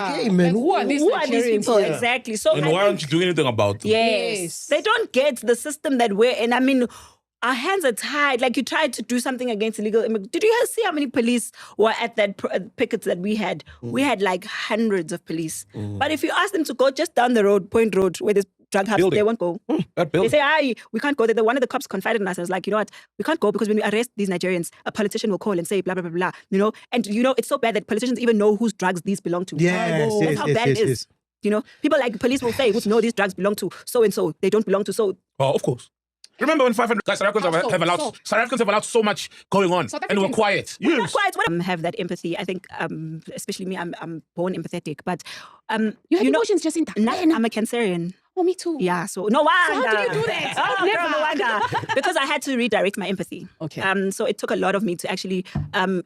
Hey, man, Like, who are these people? Yeah. Exactly. So And why aren't you doing anything about them? Yes. They don't get the system that we're in. I mean, our hands are tied. Like, you tried to do something against illegal immigration. Did you guys see how many police were at that pickets that we had? We had like hundreds of police. But if you ask them to go just down the road, Point Road, where there's drug hubs, they won't go. That They building. say, we can't go there. One of the cops confided in us and was like, you know what, we can't go because when we arrest these Nigerians, a politician will call and say blah, blah, blah, blah, you know? And, you know, it's so bad that politicians even know whose drugs these belong to. That's how bad it is. You know, people like police will say, no, these drugs belong to so-and-so. They don't belong to so. Oh, of course. Remember when 500 guys, South Africans have allowed so much going on and they were quiet. We're not quiet. Have that empathy. I think, especially me, I'm born empathetic. But You have emotions, Jacinta. I'm a Cancerian. Oh, me too. Yeah, so no wonder. So how do you do that? Oh, girl, no wonder. Because I had to redirect my empathy. Okay. So it took a lot of me to actually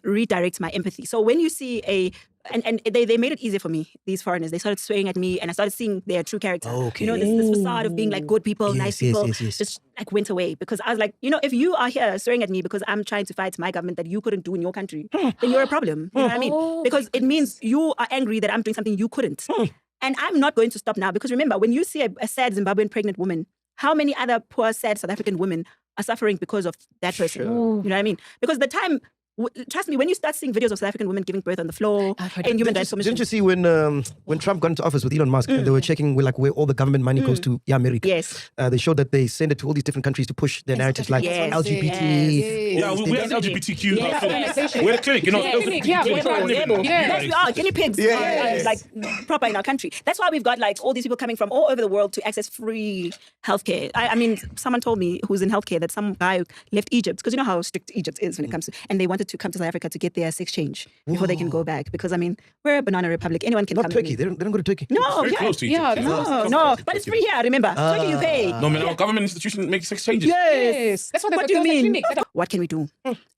redirect my empathy. So when you see and they made it easier for me, these foreigners. They started swearing at me and I started seeing their true character. Okay. You know, this facade of being like good people, nice people, just like went away. Because I was like, you know, if you are here swearing at me because I'm trying to fight my government that you couldn't do in your country, then you're a problem. You know what I mean? Because it means you are angry that I'm doing something you couldn't. And I'm not going to stop now. Because remember, when you see a sad Zimbabwean pregnant woman, how many other poor, sad South African women are suffering because of that person? You know what I mean? Because the time... Trust me, when you start seeing videos of South African women giving birth on the floor in human rights commission. Didn't you see when Trump got into office with Elon Musk and they were checking where all the government money goes to America? Yes. They showed that they send it to all these different countries to push their narratives like LGBT. Yeah, we have LGBTQ. We're the clinic, you know. Yes, we are guinea pigs, like proper in our country. That's why we've got like all these people coming from all over the world to access free healthcare. I mean, someone told me who's in healthcare that some guy left Egypt because you know how strict Egypt is when it comes to, and they wanted to come to South Africa to get their sex change before they can go back. Because I mean, we're a banana republic. Anyone can Not come. Turkey. They don't go to Turkey. No, Very close to Egypt. No, but it's free here. Remember, Turkey, you pay. No, man, our government institution makes sex changes. Yes. That's What do you mean? What can we do?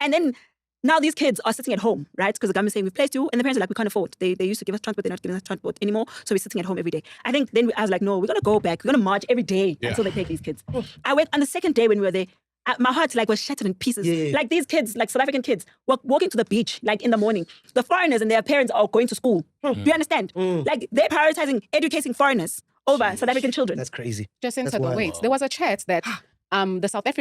And then now these kids are sitting at home, right? Because the government's saying we've placed you, and the parents are like, we can't afford. They used to give us transport, they're not giving us transport anymore. So we're sitting at home every day. I think then I was like, no, we're gonna go back. We're gonna march every day until they take these kids. I went on the second day when we were there. My heart like was shattered in pieces. Like these kids, like South African kids, were walking to the beach like in the morning. The foreigners and their parents are going to school. Do you understand? Like they're prioritizing educating foreigners over South African children. That's crazy. Jacinta, That's wild. wait. There was a chat that the South African